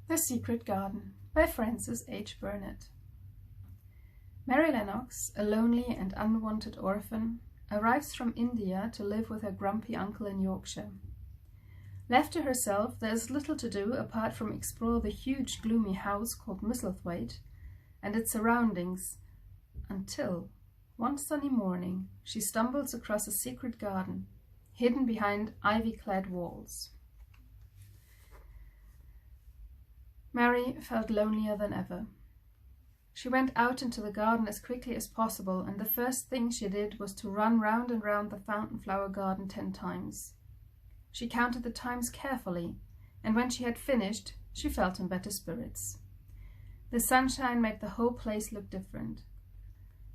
The Secret Garden by Frances H. Burnett. Mary Lennox, a lonely and unwanted orphan, arrives from India to live with her grumpy uncle in Yorkshire. Left to herself, there is little to do apart from explore the huge gloomy house called Misselthwaite and its surroundings, until, one sunny morning, she stumbles across a secret garden, hidden behind ivy-clad walls. Mary felt lonelier than ever. She went out into the garden as quickly as possible, and the first thing she did was to run round and round the fountain flower garden 10 times. She counted the times carefully, and when she had finished, she felt in better spirits. The sunshine made the whole place look different.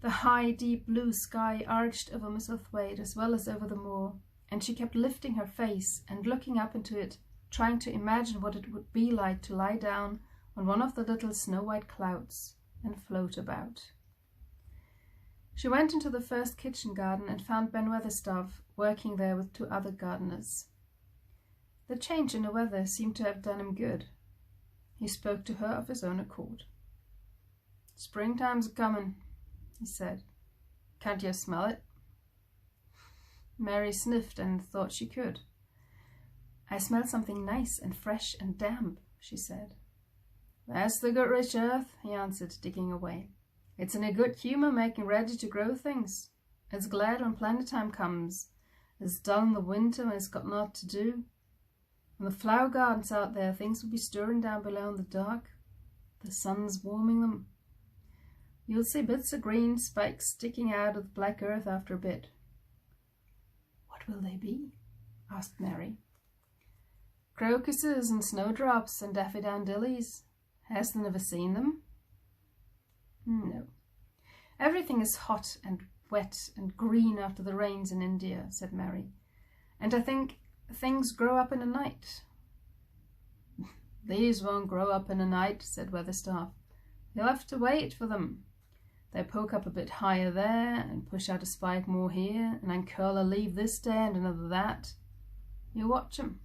The high, deep blue sky arched over Misselthwaite as well as over the moor, and she kept lifting her face and looking up into it, trying to imagine what it would be like to lie down on one of the little snow-white clouds and float about. She went into the first kitchen garden and found Ben Weatherstaff working there with 2 other gardeners. The change in the weather seemed to have done him good. He spoke to her of his own accord. "Springtime's a-comin'," he said. "Can't you smell it?" Mary sniffed and thought she could. "I smell something nice and fresh and damp," she said. "That's the good rich earth," he answered, digging away. "It's in a good humour making ready to grow things. It's glad when plenty time comes. It's dull in the winter when it's got naught to do. When the flower garden's out there, things will be stirring down below in the dark. The sun's warming them. You'll see bits of green spikes sticking out of the black earth after a bit." "What will they be?" asked Mary. "Crocuses and snowdrops and daffodillies. Hast thou never seen them?" "No. Everything is hot and wet and green after the rains in India," said Mary. "And I think things grow up in a night." "These won't grow up in a night," said Weatherstaff. "You'll have to wait for them. They poke up a bit higher there, and push out a spike more here, and uncurl a leaf this day and another that. You watch 'em."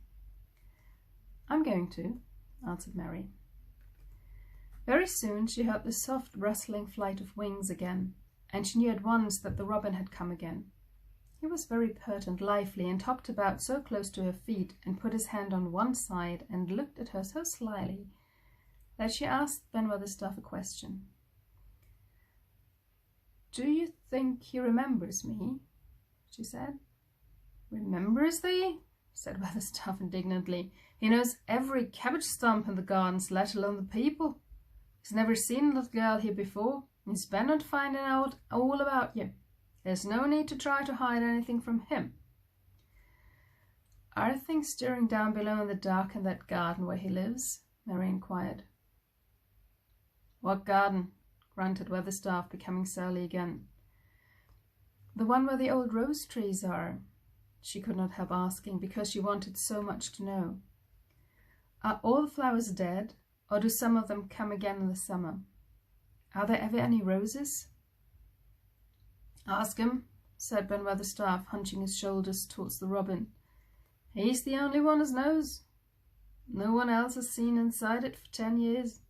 "I'm going to," answered Mary. Very soon she heard the soft rustling flight of wings again, and she knew at once that the robin had come again. He was very pert and lively, and hopped about so close to her feet, and put his hand on one side, and looked at her so slyly, that she asked Ben Weatherstaff a question. "Do you think he remembers me?" she said. "Remembers thee?" said Weatherstaff indignantly. "He knows every cabbage stump in the gardens, let alone the people. He's never seen a little girl here before. He's bent on finding out all about you. There's no need to try to hide anything from him." "Are things stirring down below in the dark in that garden where he lives?" Mary inquired. "What garden?" grunted Weatherstaff, becoming surly again. "The one where the old rose trees are," she could not help asking, because she wanted so much to know. "Are all the flowers dead, or do some of them come again in the summer? Are there ever any roses?" "Ask him," said Ben Weatherstaff, hunching his shoulders towards the robin. "He's the only one as knows. No one else has seen inside it for 10 years.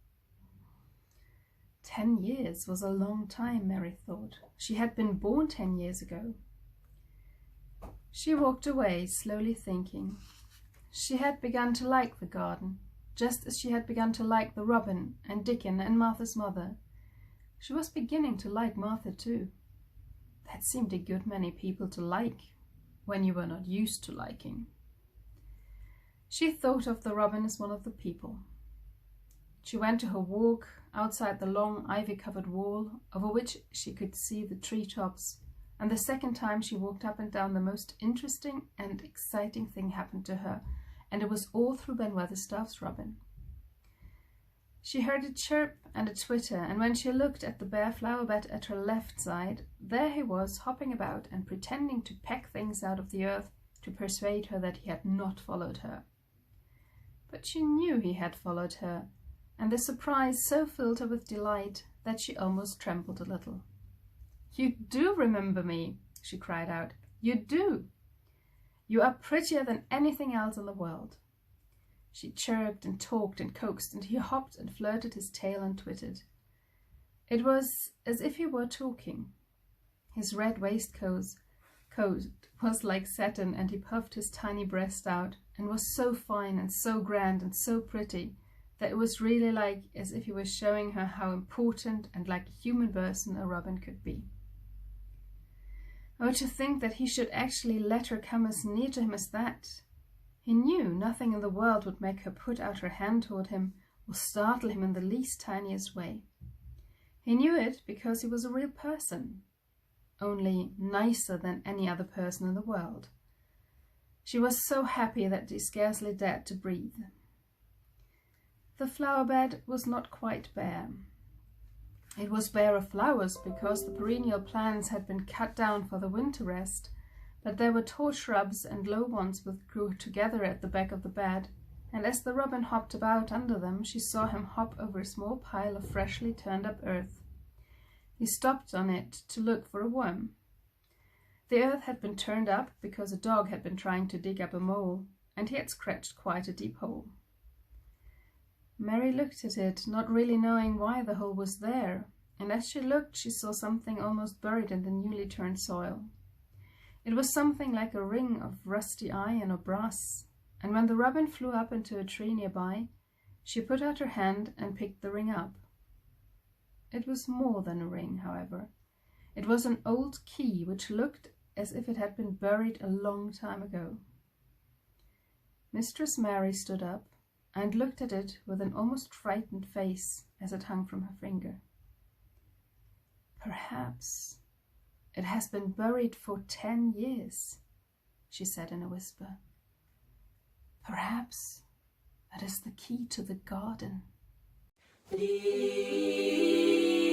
10 years was a long time, Mary thought. She had been born 10 years ago. She walked away, slowly thinking. She had begun to like the garden, just as she had begun to like the robin and Dickon and Martha's mother. She was beginning to like Martha too. That seemed a good many people to like, when you were not used to liking. She thought of the robin as one of the people. She went to her walk outside the long ivy-covered wall, over which she could see the treetops, and the second time she walked up and down, the most interesting and exciting thing happened to her, and it was all through Ben Weatherstaff's robin. She heard a chirp and a twitter, and when she looked at the bare flower bed at her left side, there he was, hopping about and pretending to peck things out of the earth to persuade her that he had not followed her. But she knew he had followed her, and the surprise so filled her with delight that she almost trembled a little. "You do remember me," she cried out. "You do! You are prettier than anything else in the world." She chirped and talked and coaxed, and he hopped and flirted his tail and twittered. It was as if he were talking. His red waistcoat was like satin, and he puffed his tiny breast out, and was so fine and so grand and so pretty that it was really like as if he was showing her how important and like a human person a robin could be. Oh, to think that he should actually let her come as near to him as that! He knew nothing in the world would make her put out her hand toward him or startle him in the least tiniest way. He knew it because he was a real person, only nicer than any other person in the world. She was so happy that she scarcely dared to breathe. The flower bed was not quite bare. It was bare of flowers because the perennial plants had been cut down for the winter rest, but there were tall shrubs and low ones which grew together at the back of the bed, and as the robin hopped about under them, she saw him hop over a small pile of freshly turned up earth. He stopped on it to look for a worm. The earth had been turned up because a dog had been trying to dig up a mole, and he had scratched quite a deep hole. Mary looked at it, not really knowing why the hole was there, and as she looked she saw something almost buried in the newly turned soil. It was something like a ring of rusty iron or brass, and when the robin flew up into a tree nearby, she put out her hand and picked the ring up. It was more than a ring, however. It was an old key which looked as if it had been buried a long time ago. Mistress Mary stood up and looked at it with an almost frightened face as it hung from her finger. "Perhaps it has been buried for 10 years, she said in a whisper. "Perhaps it is the key to the garden." Please.